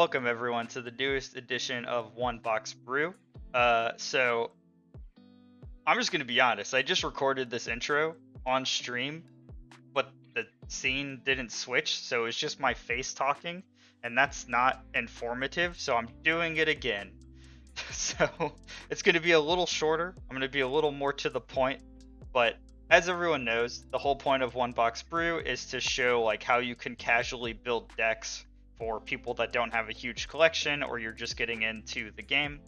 Welcome everyone to the newest edition of One Box Brew. So I'm just gonna be honest. I just recorded this intro on stream, but the scene didn't switch, so it's just my face talking, and that's not informative. So I'm doing it again. So it's gonna be a little shorter. I'm gonna be a little more to the point, but as everyone knows, the whole point of One Box Brew is to show like how you can casually build decks for people that don't have a huge collection or you're just getting into the game.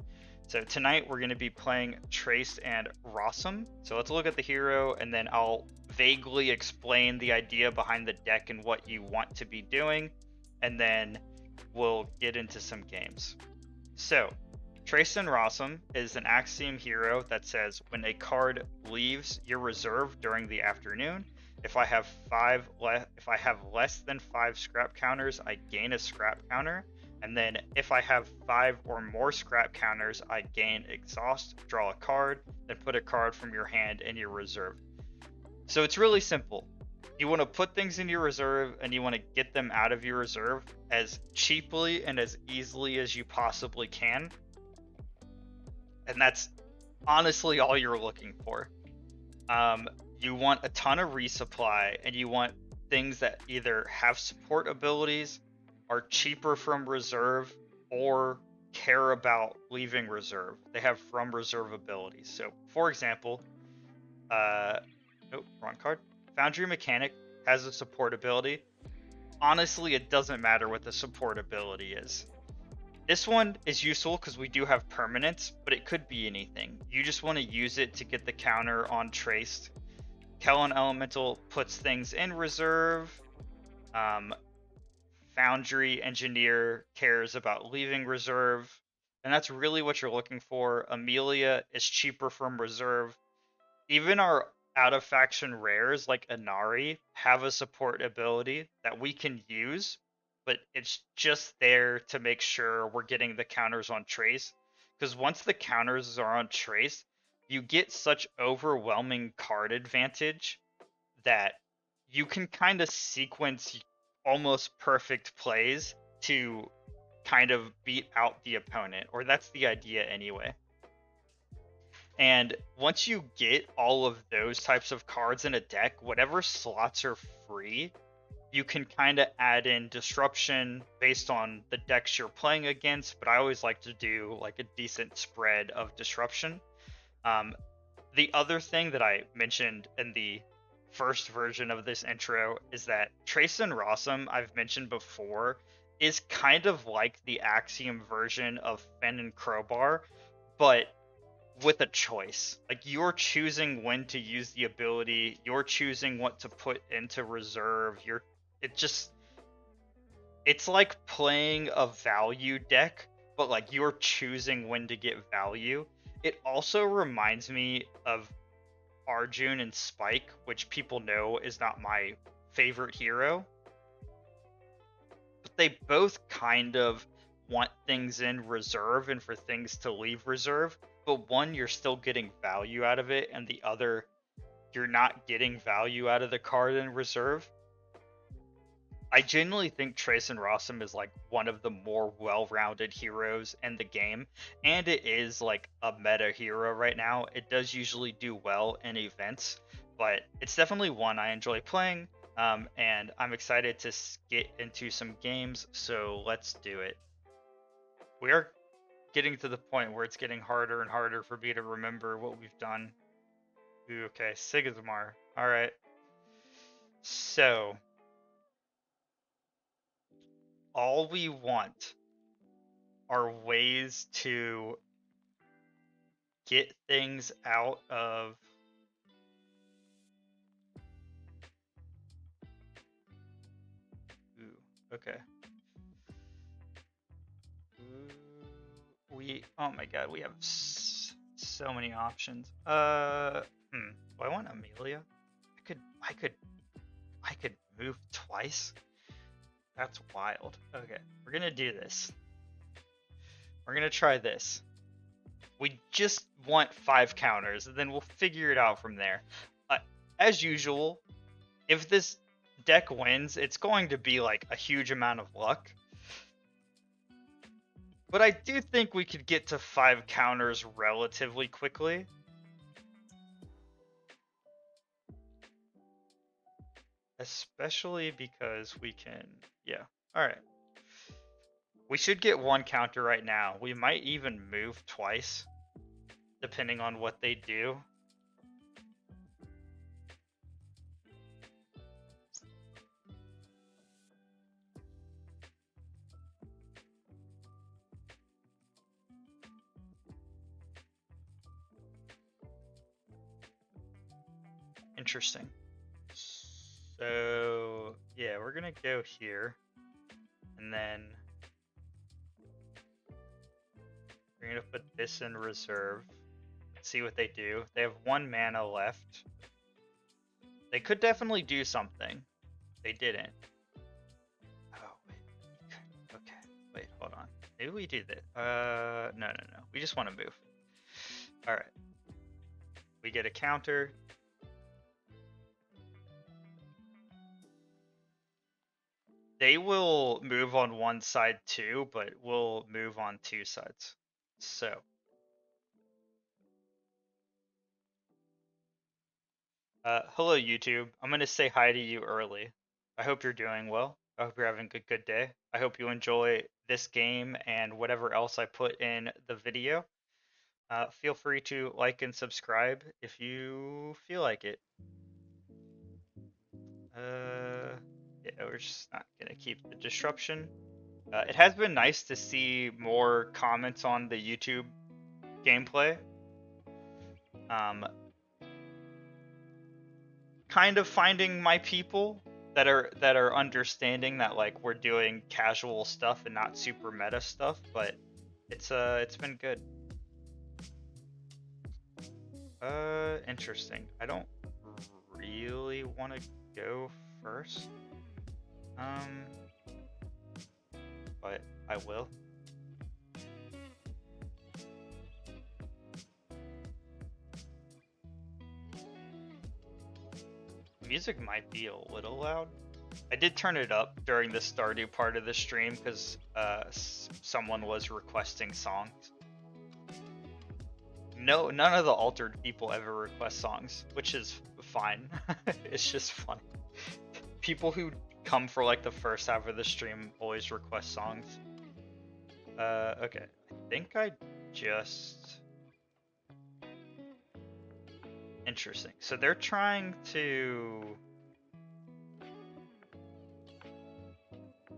So tonight we're going to be playing Treyst and Rossum. So let's look at the hero and then I'll vaguely explain the idea behind the deck and what you want to be doing, and then we'll get into some games. So Treyst and Rossum is an Axiom hero that says when a card leaves your reserve during the afternoon, if I have less than 5 scrap counters, I gain a scrap counter, and then if I have 5 or more scrap counters, I gain exhaust, draw a card, then put a card from your hand in your reserve. So it's really simple. You want to put things in your reserve and you want to get them out of your reserve as cheaply and as easily as you possibly can. And that's honestly all you're looking for. You want a ton of resupply, and you want things that either have support abilities, are cheaper from reserve, or care about leaving reserve. They have from reserve abilities. So, for example, nope, wrong card. Foundry Mechanic has a support ability. Honestly, it doesn't matter what the support ability is. This one is useful because we do have permanence, but it could be anything. You just want to use it to get the counter on Treyst. Kellen Elemental puts things in reserve. Foundry Engineer cares about leaving reserve. And that's really what you're looking for. Amelia is cheaper from reserve. Even our out-of-faction rares like Inari have a support ability that we can use, but it's just there to make sure we're getting the counters on Treyst. Because once the counters are on Treyst, you get such overwhelming card advantage that you can kind of sequence almost perfect plays to kind of beat out the opponent, or that's the idea anyway. And once you get all of those types of cards in a deck, whatever slots are free, you can kind of add in disruption based on the decks you're playing against, but I always like to do like a decent spread of disruption. The other thing that I mentioned in the first version of this intro is that Treyst and Rossum, I've mentioned before, is kind of like the Axiom version of Fen and Crowbar, but with a choice. Like, you're choosing when to use the ability, you're choosing what to put into reserve, it's like playing a value deck, but like you're choosing when to get value. It also reminds me of Arjun and Spike, which people know is not my favorite hero. But they both kind of want things in reserve and for things to leave reserve, but one, you're still getting value out of it, and the other, you're not getting value out of the card in reserve. I genuinely think Treyst and Rossum is like one of the more well-rounded heroes in the game, and it is like a meta hero right now. It does usually do well in events, but it's definitely one I enjoy playing, and I'm excited to get into some games, so let's do it. We are getting to the point where it's getting harder and harder for me to remember what we've done. Ooh, okay, Sigismar. Alright. So all we want are ways to get things out of okay. Oh my god, we have so many options. Do I want Amelia? I could move twice. That's wild. Okay, we're gonna do this. We're gonna try this. We just want 5 counters, and then we'll figure it out from there. As usual, if this deck wins, it's going to be like a huge amount of luck. But I do think we could get to 5 counters relatively quickly. Especially because we can, yeah. Alright. We should get 1 counter right now. We might even move twice, depending on what they do. Interesting. So, yeah, we're gonna go here. And then we're gonna put this in reserve. See what they do. They have 1 mana left. They could definitely do something. They didn't. Oh, wait. Okay. Wait, hold on. Maybe we do this. No. We just want to move. Alright. We get a counter. They will move on 1 side too, but we'll move on 2 sides. So. Hello YouTube. I'm gonna say hi to you early. I hope you're doing well. I hope you're having a good day. I hope you enjoy this game and whatever else I put in the video. Feel free to like and subscribe if you feel like it. Yeah, we're just not gonna keep the disruption. It has been nice to see more comments on the YouTube gameplay. Kind of finding my people that are understanding that like we're doing casual stuff and not super meta stuff, but it's been good. Interesting. I don't really want to go first. But I will. Music might be a little loud. I did turn it up during the Stardew part of the stream because someone was requesting songs. No, none of the altered people ever request songs, which is fine. It's just funny. People who come for like the first half of the stream always request songs. Okay. I think I just... Interesting. So they're trying to...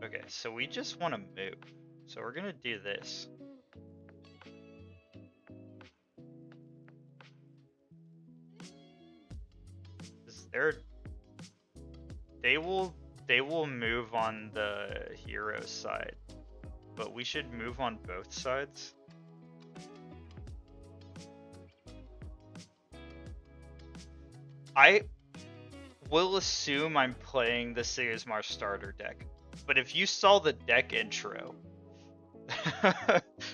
Okay, so we just want to move. So we're gonna do this. They will move on the hero side, but we should move on both sides. I will assume I'm playing the Sigismar starter deck, but if you saw the deck intro,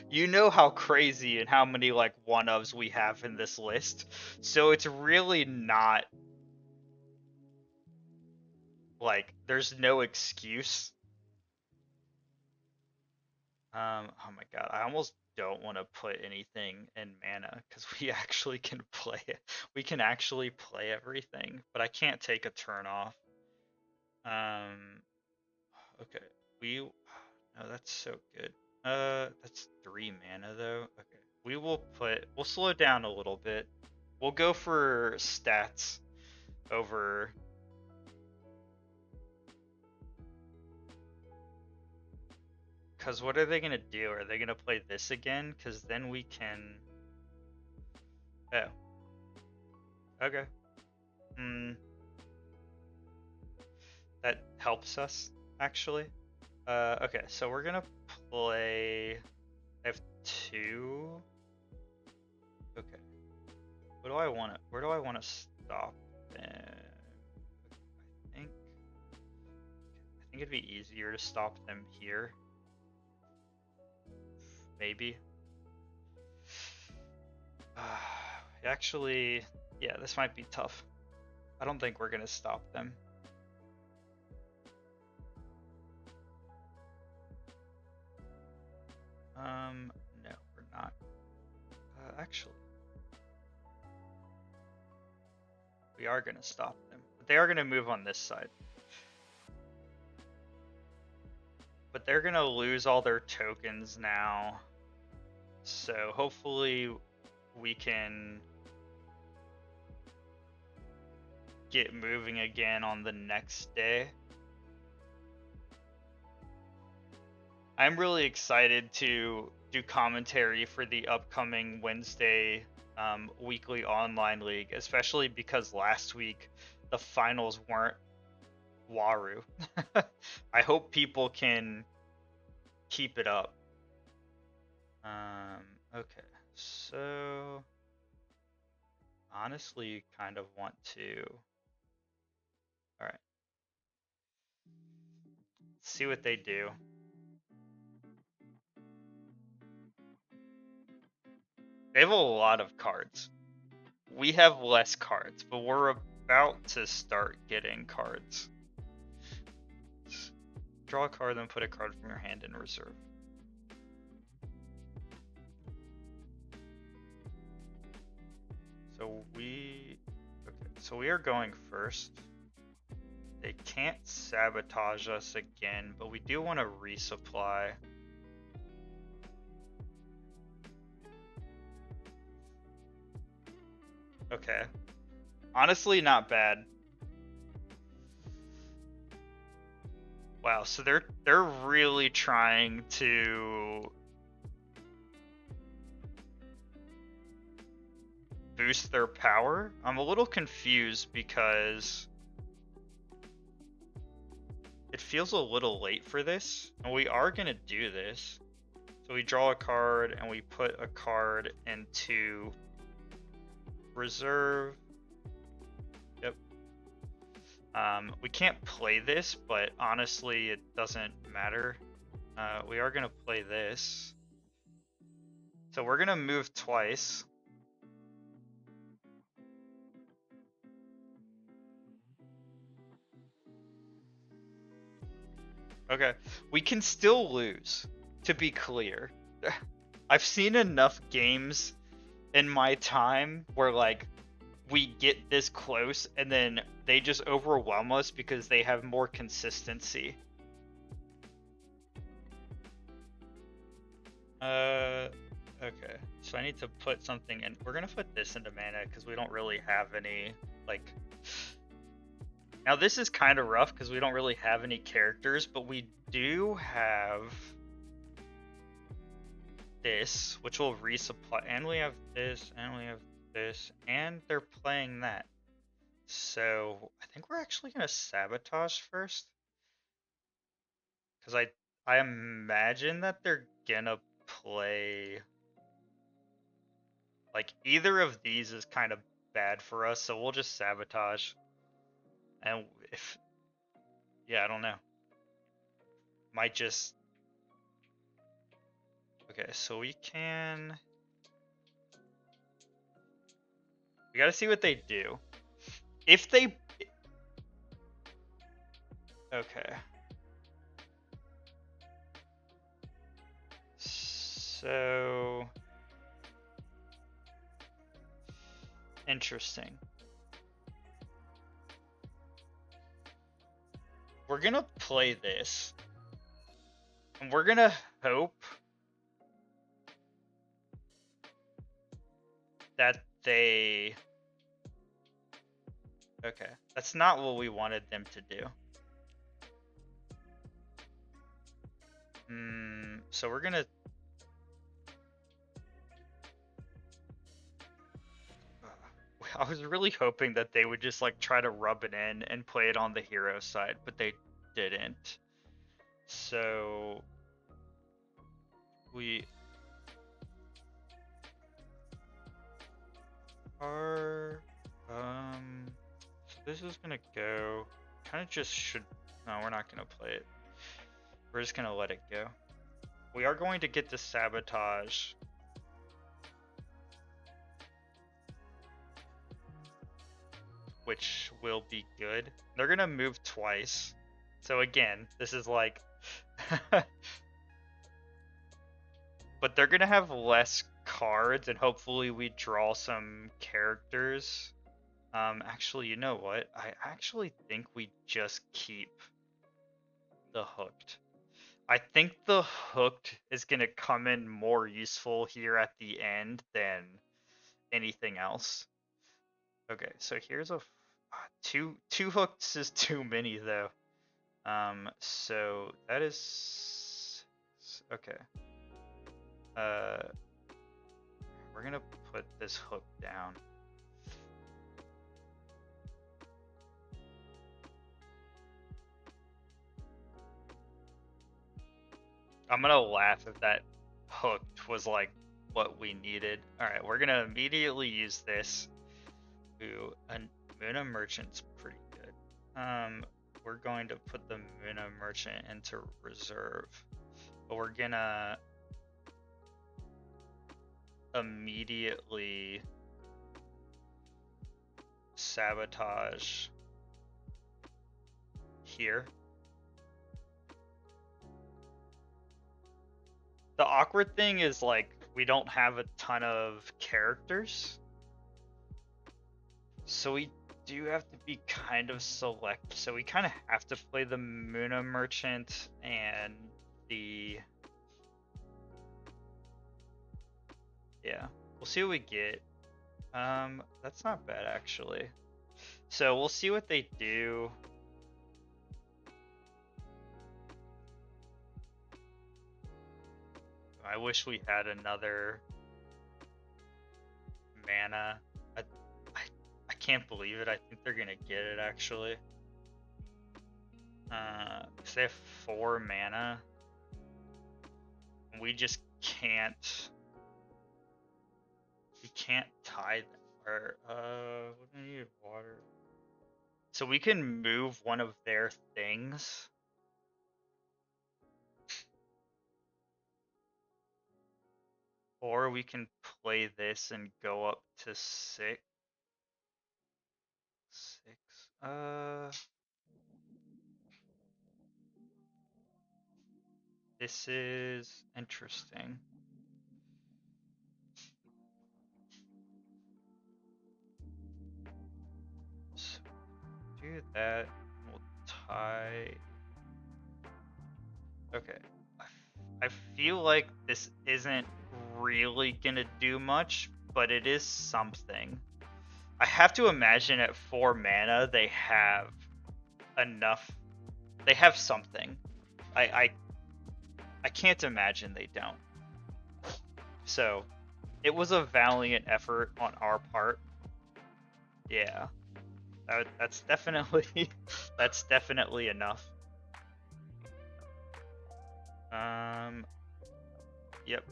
you know how crazy and how many like one-ofs we have in this list. So it's really not like there's no excuse. Oh my god, I almost don't want to put anything in mana because we actually can play it. We can actually play everything, but I can't take a turn off. Okay, no, that's so good. That's 3 mana though. Okay, we'll slow down a little bit. We'll go for stats over. Because what are they going to do? Are they going to play this again? Because then we can... Oh. Okay. That helps us, actually. Okay, so we're going to play... I have 2... Okay. Where do I want to stop them? I think it'd be easier to stop them here. Maybe. Actually, yeah, this might be tough. I don't think we're gonna stop them. No, we're not. Actually, we are gonna stop them, but they are gonna move on this side. But they're gonna lose all their tokens now. So hopefully we can get moving again on the next day. I'm really excited to do commentary for the upcoming Wednesday weekly online league, especially because last week the finals weren't Waru. I hope people can keep it up. Okay, so honestly, kind of want to. All right, see what they do. They have a lot of cards. We have less cards, but we're about to start getting cards. Draw a card, then put a card from your hand in reserve. So we are going first. They can't sabotage us again, but we do want to resupply. Okay. Honestly, not bad. Wow, so they're really trying to boost their power. I'm a little confused because it feels a little late for this, and we are gonna do this. So we draw a card and we put a card into reserve. Yep. We can't play this, but honestly, it doesn't matter. We are gonna play this. So we're gonna move twice. Okay, we can still lose, to be clear. I've seen enough games in my time where like we get this close and then they just overwhelm us because they have more consistency. Okay, so I need to put something in. We're gonna put this into mana because we don't really have any, like... Now this is kind of rough because we don't really have any characters, but we do have this, which will resupply, and we have this, and we have this, and they're playing that. So I think we're actually gonna sabotage first, because I imagine that they're gonna play, like, either of these is kind of bad for us, so we'll just sabotage. And if, yeah, I don't know, might just, okay, so we gotta see what they do. If they, okay. So, interesting. We're gonna play this. And we're gonna hope that they... Okay, that's not what we wanted them to do. So we're gonna... I was really hoping that they would just like try to rub it in and play it on the hero side, but they didn't. So we are so this is gonna go kind of just should... No, we're not gonna play it. We're just gonna let it go. We are going to get to sabotage. Which will be good. They're gonna move twice. So again, this is like but they're gonna have less cards, and hopefully we draw some characters. Actually, you know what? I actually think we just keep the hooked. I think the hooked is gonna come in more useful here at the end than anything else. Okay, so here's a two hooks is too many though. So that is okay. We're gonna put this hook down. I'm gonna laugh if that hooked was like what we needed. All right, we're gonna immediately use this. Ooh, and Muna Merchant's pretty good. We're going to put the Muna Merchant into reserve, but we're gonna immediately sabotage here. The awkward thing is like we don't have a ton of characters, so we do have to be kind of select. So we kind of have to play the Muna Merchant and the we'll see what we get. That's not bad actually. So we'll see what they do. I wish we had another mana. I can't believe it. I think they're gonna get it actually. 'Cause they have 4 mana. We just can't. We can't tie them. Or what do I need? Water. So we can move one of their things. Or we can play this and go up to 6. This is interesting. So do that. We'll tie. Okay. I feel like this isn't really gonna do much, but it is something. I have to imagine at 4 mana they have enough. They have something. I can't imagine they don't. So it was a valiant effort on our part. Yeah, that's definitely that's definitely enough. Yep.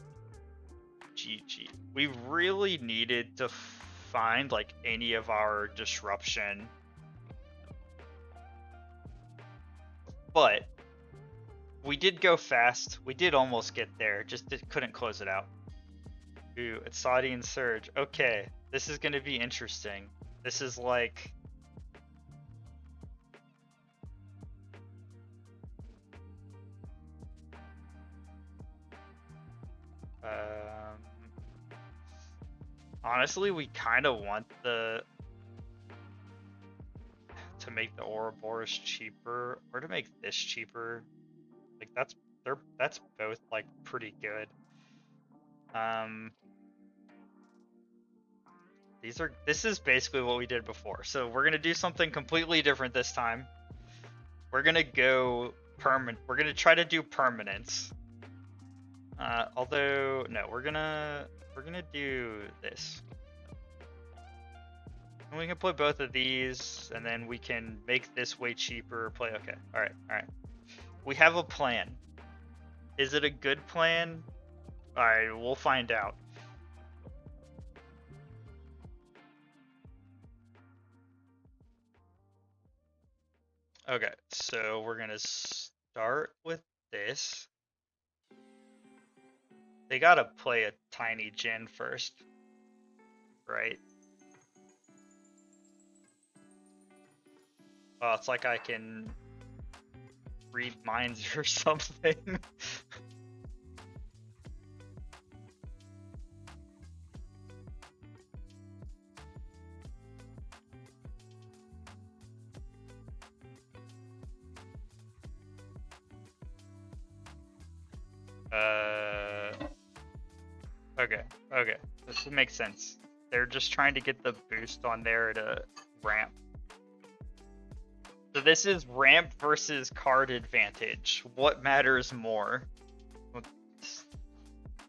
GG. We really needed to find like any of our disruption, but we did go fast. We did almost get there, just couldn't close it out. Ooh, Atsadi Surge. Okay, this is gonna be interesting. This is like honestly, we kind of want to make the Ouroboros cheaper, or to make this cheaper. Like that's both like pretty good. This is basically what we did before. So we're gonna do something completely different this time. We're gonna go permanent. We're gonna try to do permanence. Although no, we're gonna do this. And we can play both of these, and then we can make this way cheaper. Play okay. All right. We have a plan. Is it a good plan? All right, we'll find out. Okay, so we're gonna start with this. They gotta play a tiny Jin first, right? Oh, it's like I can read minds or something. Okay, okay. This makes sense. They're just trying to get the boost on there to ramp. So this is ramp versus card advantage. What matters more?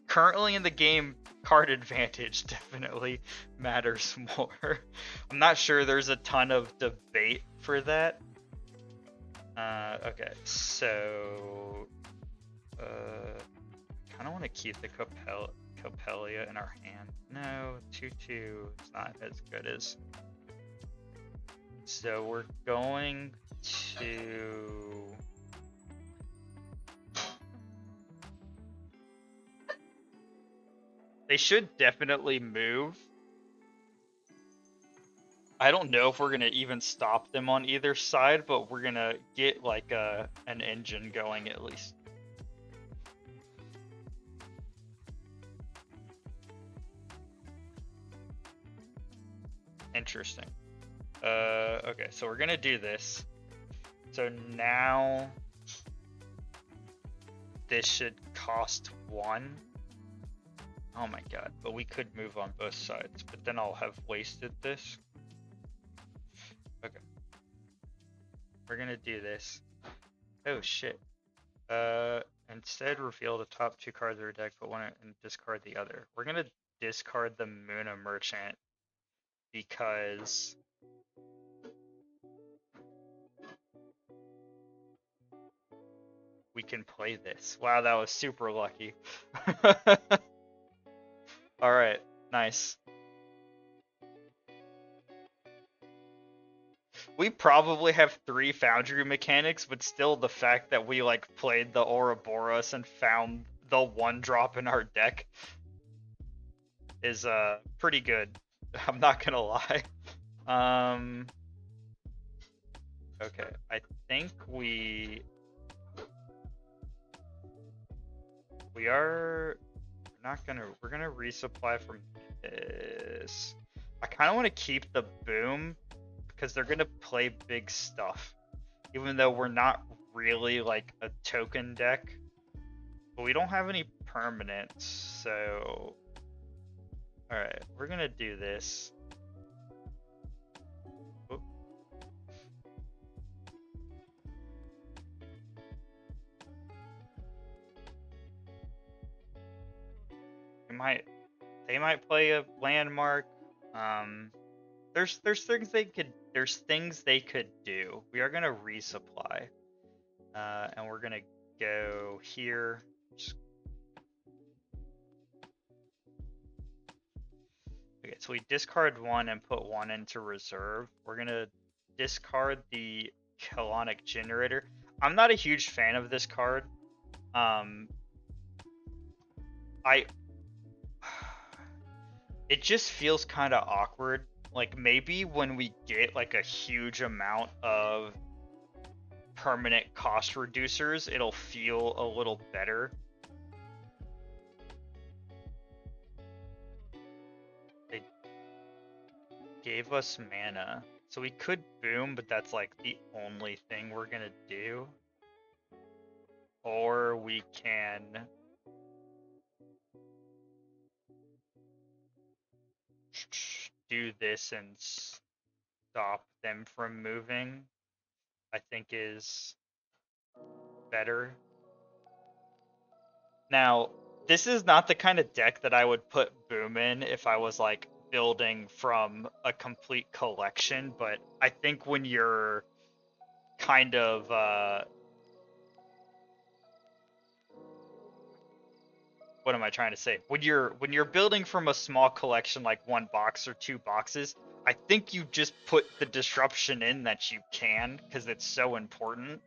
Currently in the game, card advantage definitely matters more. I'm not sure there's a ton of debate for that. Okay, so kind of want to keep the Copelia in our hand. No, 2/2 is not as good as. So we're going to. They should definitely move. I don't know if we're gonna even stop them on either side, but we're gonna get like an engine going at least. Interesting. Okay, so we're gonna do this. So now this should cost 1. Oh my god, but we could move on both sides, but then I'll have wasted this. Okay. We're gonna do this. Oh shit. Instead reveal the top 2 cards of your deck, put one and discard the other. We're gonna discard the Muna Merchant because we can play this. Wow, that was super lucky. Alright, nice. We probably have 3 Foundry mechanics, but still the fact that we like played the Ouroboros and found the 1-drop in our deck is pretty good. I'm not gonna lie. Okay, I think we're gonna resupply from this. I kind of want to keep the boom because they're gonna play big stuff, even though we're not really like a token deck. But we don't have any permanents, so all right, we're gonna do this. Oop. They might play a landmark. There's things they could do. We are gonna resupply, and we're gonna go here. Okay, so we discard 1 and put 1 into reserve. We're gonna discard the Colonic Generator. I'm not a huge fan of this card. It just feels kind of awkward. Like maybe when we get like a huge amount of permanent cost reducers, it'll feel a little better. They gave us mana. So we could boom, but that's like the only thing we're gonna do. Or we can do this and stop them from moving, I think is better. Now, this is not the kind of deck that I would put boom in if I was like building from a complete collection, but I think when you're kind of what am I trying to say? When you're building from a small collection like 1 box or 2 boxes, I think you just put the disruption in that you can because it's so important.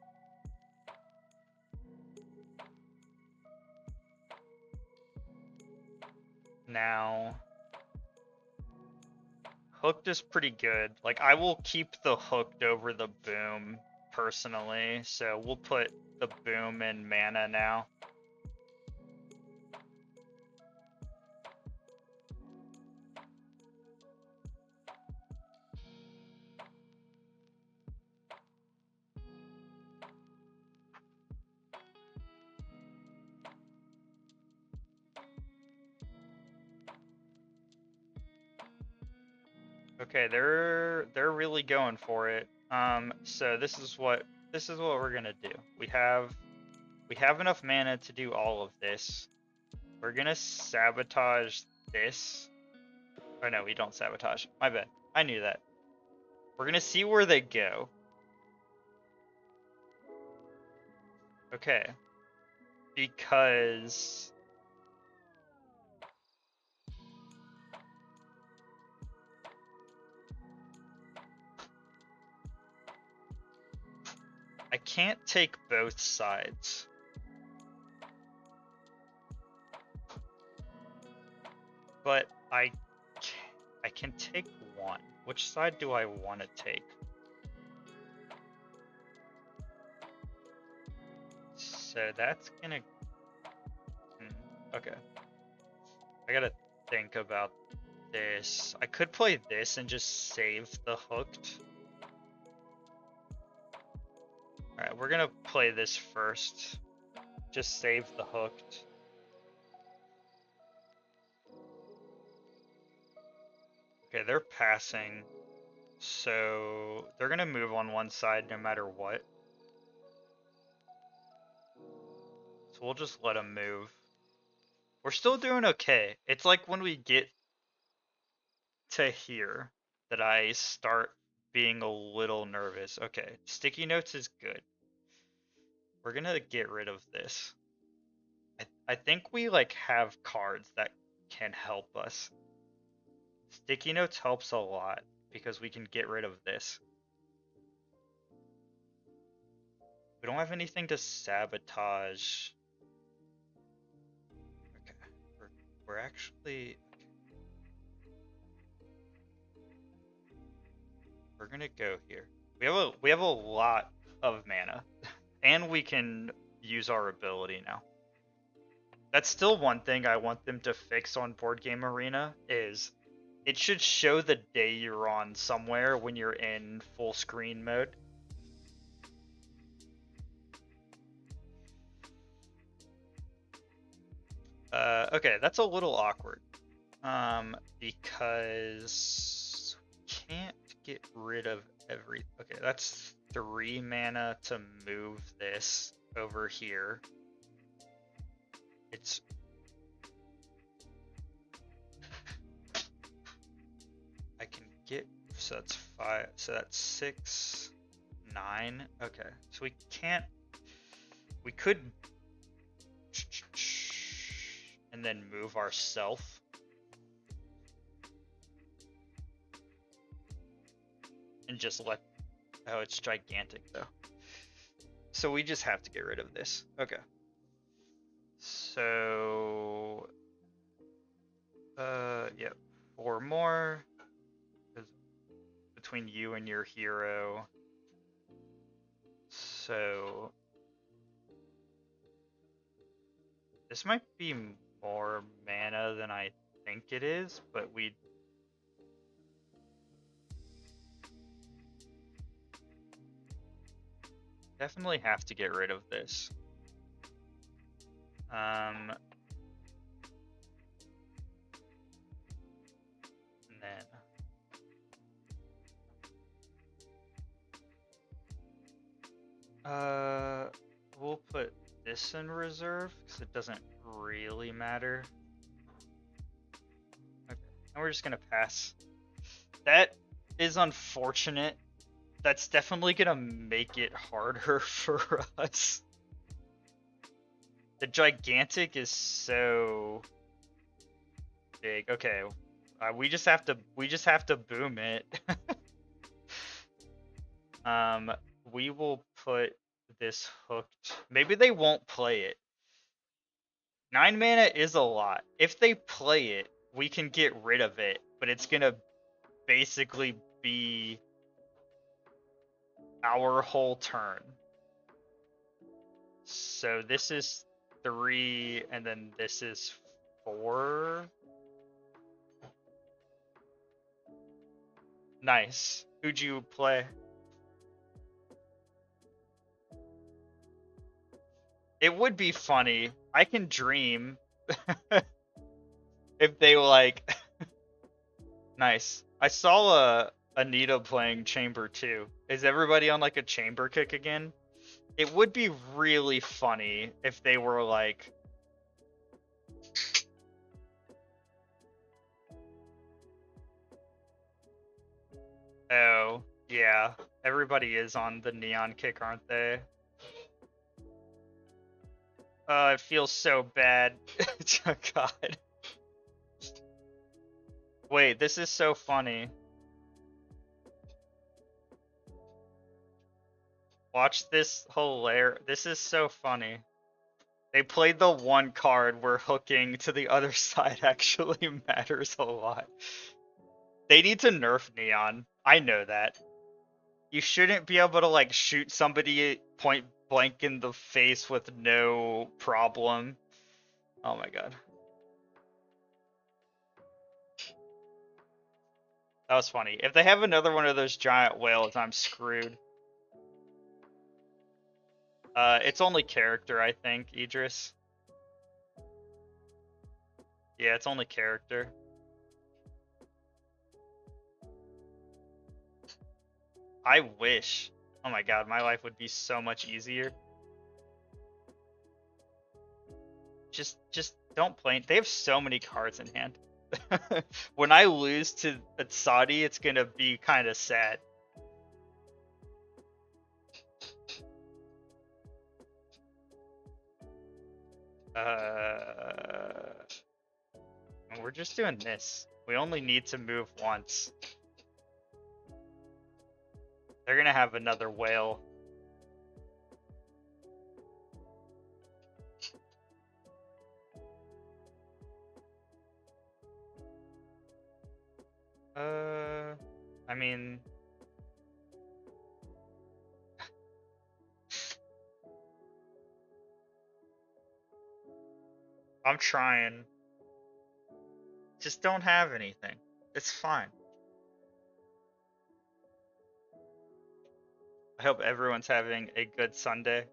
Now, hooked is pretty good. Like I will keep the hooked over the boom personally, so we'll put the boom in mana now. Okay, they're really going for it. So this is what we're gonna do. We have enough mana to do all of this. We're gonna sabotage this. Oh no, we don't sabotage. My bad. I knew that. We're gonna see where they go. Okay. Because I can't take both sides. But I can take one. Which side do I want to take? So that's gonna... okay. I gotta think about this. I could play this and just save the hooked. Alright, we're gonna play this first. Just save the hooked. Okay, they're passing. So they're gonna move on one side no matter what. So we'll just let them move. We're still doing okay. It's like when we get to here that I start being a little nervous. Okay, sticky notes is good. We're gonna get rid of this. I think we like have cards that can help us. Sticky notes helps a lot because we can get rid of this. We don't have anything to sabotage. Okay, we're actually... we're gonna go here. We have a lot of mana, and we can use our ability now. That's still one thing I want them to fix on Board Game Arena is it should show the day you're on somewhere when you're in full screen mode. Okay, that's a little awkward. Because we can't get rid of every... okay, that's 3 mana to move this over here. It's... I can get... so that's 5... so that's 6, 9. Okay, so we can't... we could... and then move ourself. And just let... oh, it's gigantic though. So we just have to get rid of this. Okay. So... yeah, 4 more. Between you and your hero. So... this might be more mana than I think it is, but we... definitely have to get rid of this. And then... we'll put this in reserve, because it doesn't really matter. Okay, and we're just gonna pass. That is unfortunate. That's definitely gonna make it harder for us. The gigantic is so big. Okay, we just have to boom it. We will put this hooked. Maybe they won't play it. 9 mana is a lot. If they play it, we can get rid of it, but it's gonna basically be our whole turn. So this is 3, and then this is 4. Nice. Who'd you play? It would be funny. I can dream if they like... nice. I saw Anita playing Chamber 2. Is everybody on like a Chamber kick again? It would be really funny if they were like, oh, yeah, everybody is on the Neon kick, aren't they? It feels so bad. Oh, God. Wait, this is so funny. Watch this This is so funny. They played the one card where hooking to the other side actually matters a lot. They need to nerf Neon. I know that. You shouldn't be able to like shoot somebody point blank in the face with no problem. Oh my god. That was funny. If they have another one of those giant whales, I'm screwed. It's only character, I think, Idris. Yeah, it's only character. I wish. Oh my god, my life would be so much easier. Just don't play. They have so many cards in hand. When I lose to Atsadi, it's gonna be kind of sad. We're just doing this. We only need to move once. They're gonna have another whale. I mean... I'm trying. Just don't have anything. It's fine. I hope everyone's having a good Sunday.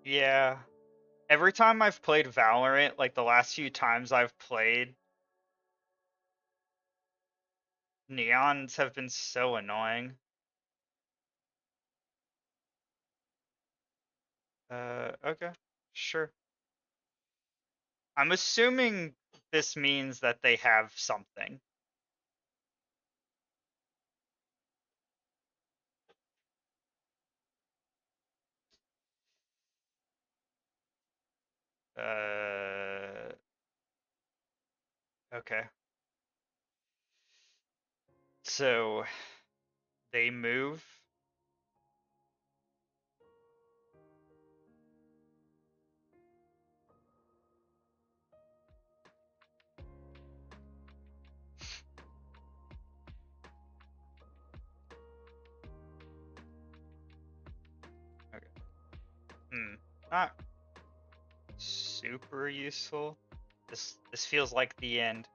Yeah. Every time I've played Valorant, like the last few times I've played, Neons have been so annoying. Okay. Sure. I'm assuming this means that they have something. Okay. So they move. Okay. Not super useful. This feels like the end.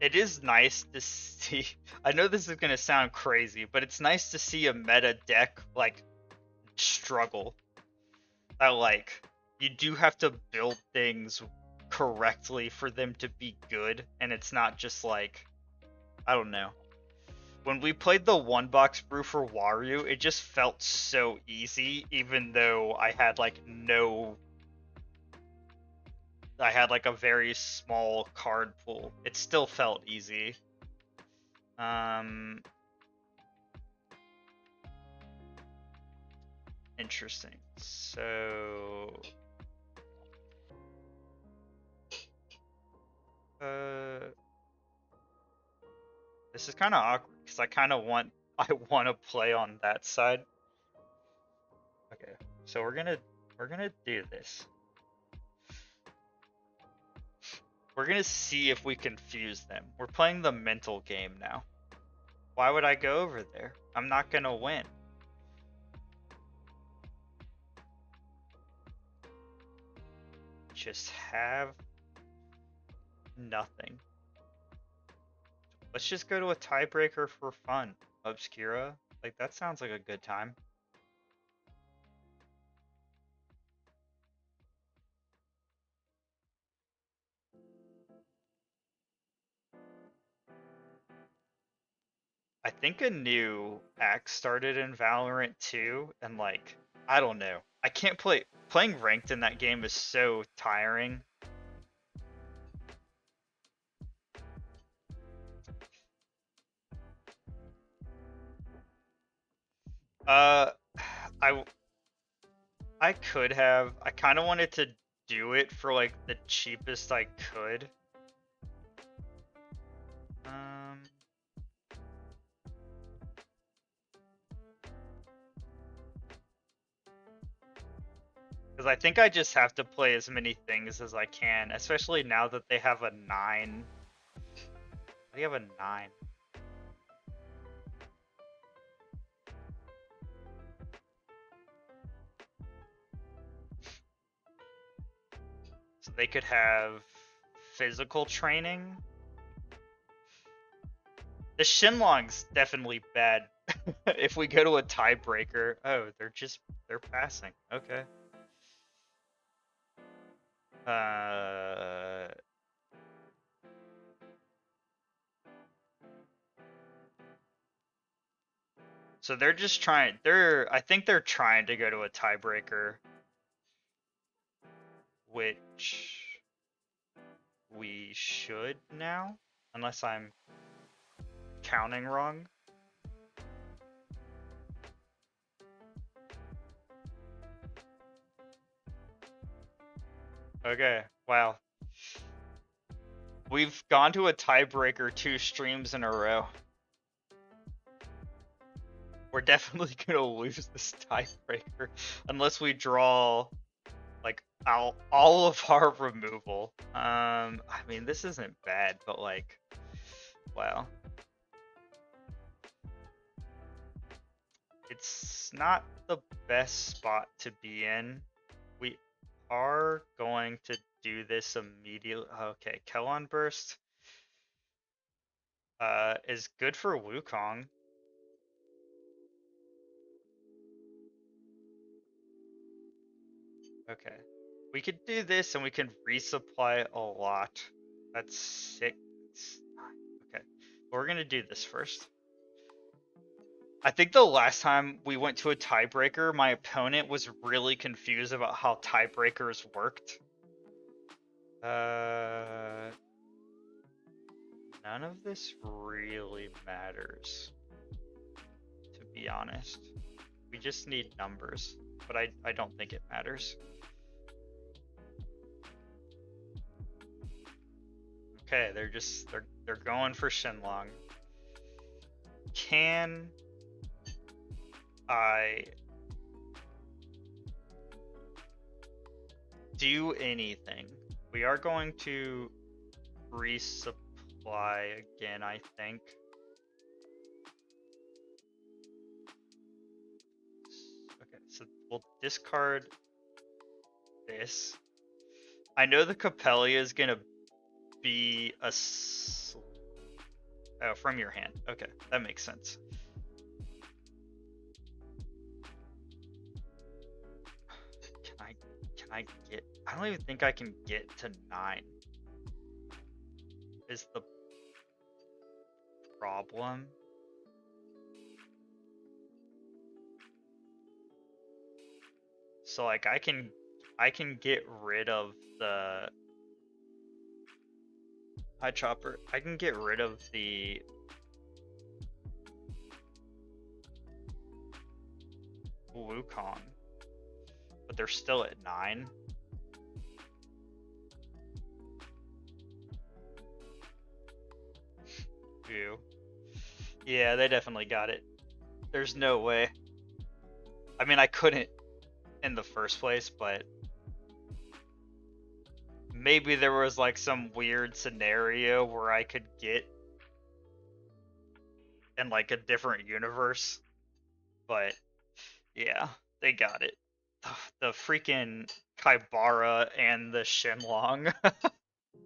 It is nice to see. I know this is gonna sound crazy, but it's nice to see a meta deck like struggle. That like you do have to build things correctly for them to be good, and it's not just like, I don't know. When we played the One Box Brew for Wario, it just felt so easy, even though I had like a very small card pool. It still felt easy. Interesting. So, this is kind of awkward because I want to play on that side. Okay, so we're gonna do this. We're gonna see if we confuse them. We're playing the mental game now. Why would I go over there? I'm not gonna win. Just have nothing. Let's just go to a tiebreaker for fun. Obscura. Like, that sounds like a good time. I think a new act started in Valorant too, and like, I don't know. I can't play. Playing ranked in that game is so tiring. Uh, I I could have. I kind of wanted to do it for like the cheapest I could. Um, because I think I just have to play as many things as I can, especially now that they have a 9. They have a 9. So they could have physical training. The Shenlong's definitely bad. If we go to a tiebreaker, oh, they're passing. Okay. Uh, so they're just trying. I think they're trying to go to a tiebreaker, which we should now, unless I'm counting wrong. Okay. Wow. We've gone to a tiebreaker 2 streams in a row. We're definitely gonna lose this tiebreaker unless we draw like all of our removal. I mean, this isn't bad, but like, wow. It's not the best spot to be in. We are going to do this immediately. Okay, Kellon Burst is good for Wukong. Okay. We could do this and we can resupply a lot. That's 6. Okay. We're gonna do this first. I think the last time we went to a tiebreaker, my opponent was really confused about how tiebreakers worked. None of this really matters, to be honest. We just need numbers, but I don't think it matters. Okay, they're going for Shenlong. Can I do anything? We are going to resupply again, I think. Okay, so we'll discard this. I know the Capelia is gonna be a oh, from your hand. Okay, that makes sense. Can I get? I don't even think I can get to 9. Is the problem? So like I can get rid of the Hi Chopper. I can get rid of the Wukong, but they're still at 9. Ew. Yeah, they definitely got it. There's no way. I mean, I couldn't in the first place, but maybe there was like some weird scenario where I could get in like a different universe. But yeah, they got it. The freaking Kaibara and the Shenlong.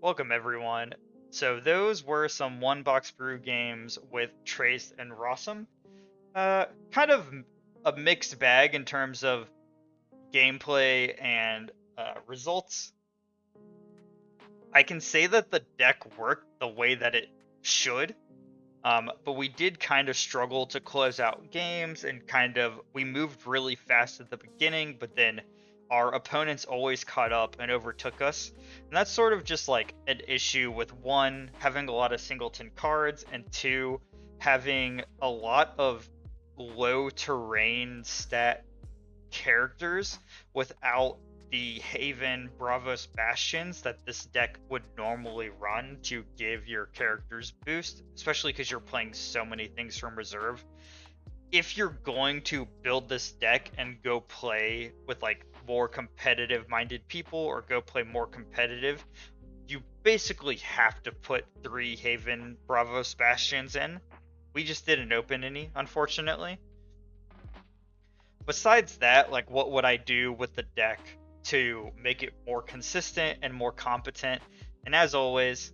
Welcome everyone. So those were some One Box Brew games with Treyst and Rossum. Kind of a mixed bag in terms of gameplay and results. I can say that the deck worked the way that it should, but we did kind of struggle to close out games, and we moved really fast at the beginning, but then our opponents always caught up and overtook us. And that's sort of just like an issue with one, having a lot of singleton cards, and two, having a lot of low terrain stat characters without the Haven Bravos Bastions that this deck would normally run to give your characters boost, especially because you're playing so many things from reserve. If you're going to build this deck and go play with like more competitive minded people, or go play more competitive, you basically have to put 3 Haven Bravos Bastions in. We just didn't open any, unfortunately. Besides that, like, what would I do with the deck to make it more consistent and more competent? And as always,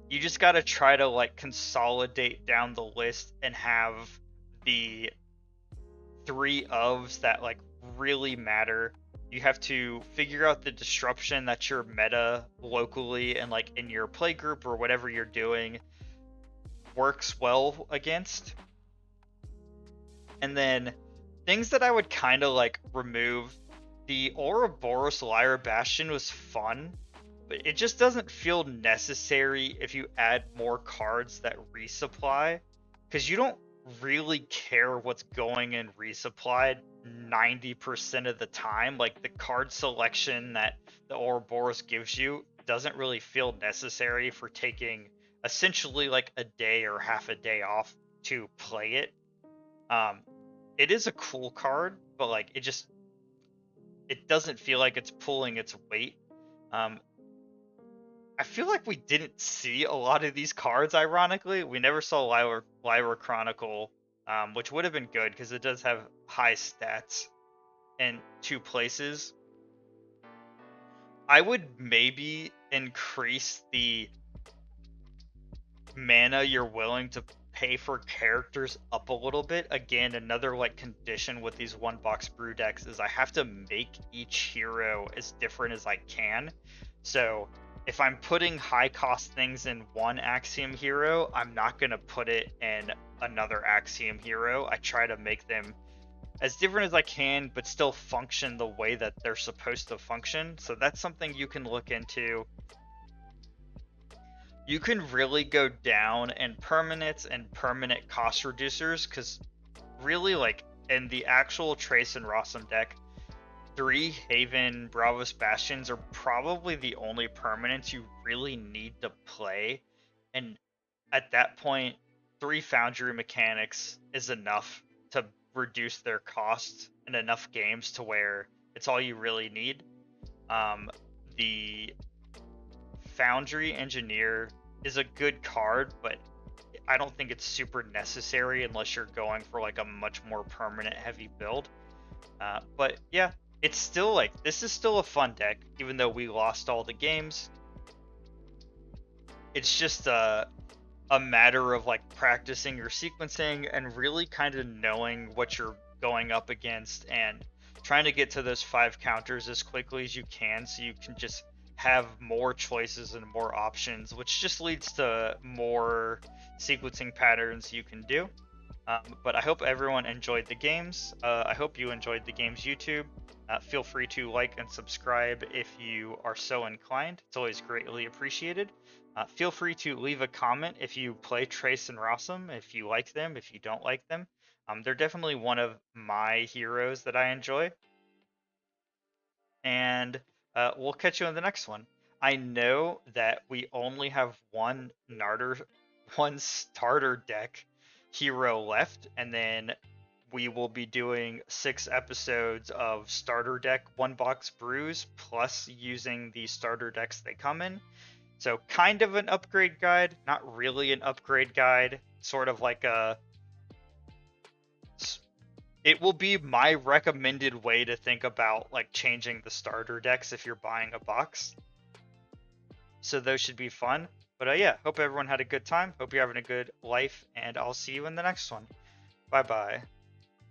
you just got to try to like consolidate down the list and have the 3 ofs that like really matter. You have to figure out the disruption that your meta locally and like in your play group or whatever you're doing works well against. And then things that I would kind of like remove. The Ouroboros Lyra Bastion was fun, but it just doesn't feel necessary if you add more cards that resupply, because you don't really care what's going in resupply 90% of the time. Like, the card selection that the Ouroboros gives you doesn't really feel necessary for taking essentially like a day or half a day off to play it. It is a cool card, but like it doesn't feel like it's pulling its weight. I feel like we didn't see a lot of these cards, ironically. We never saw Lyra Chronicle, which would have been good because it does have high stats in 2 places. I would maybe increase the mana you're willing to pay for characters up a little bit. Again, another like condition with these One Box Brew decks is I have to make each hero as different as I can. So if I'm putting high cost things in one Axiom Hero, I'm not going to put it in another Axiom Hero. I try to make them as different as I can, but still function the way that they're supposed to function. So that's something you can look into. You can really go down in permanents and permanent cost reducers, because really, like, in the actual Treyst and Rossum deck, 3 Haven Bravos Bastions are probably the only permanents you really need to play. And at that point, 3 Foundry Mechanics is enough to reduce their cost in enough games to where it's all you really need. The Foundry Engineer is a good card, but I don't think it's super necessary unless you're going for like a much more permanent heavy build. But yeah, it's still like, this is still a fun deck, even though we lost all the games. It's just a matter of like practicing your sequencing and really kind of knowing what you're going up against and trying to get to those 5 counters as quickly as you can, so you can just have more choices and more options, which just leads to more sequencing patterns you can do. But I hope everyone enjoyed the games. I hope you enjoyed the games, YouTube. Feel free to like and subscribe if you are so inclined. It's always greatly appreciated. Feel free to leave a comment if you play Treyst and Rossum, if you like them, if you don't like them. They're definitely one of my heroes that I enjoy. And we'll catch you on the next one. I know that we only have one starter deck hero left, and then we will be doing 6 episodes of starter deck One Box Brews, plus using the starter decks they come in. So kind of an upgrade guide, not really an upgrade guide, sort of like it will be my recommended way to think about like changing the starter decks if you're buying a box. So those should be fun. But yeah, hope everyone had a good time. Hope you're having a good life, and I'll see you in the next one. Bye bye.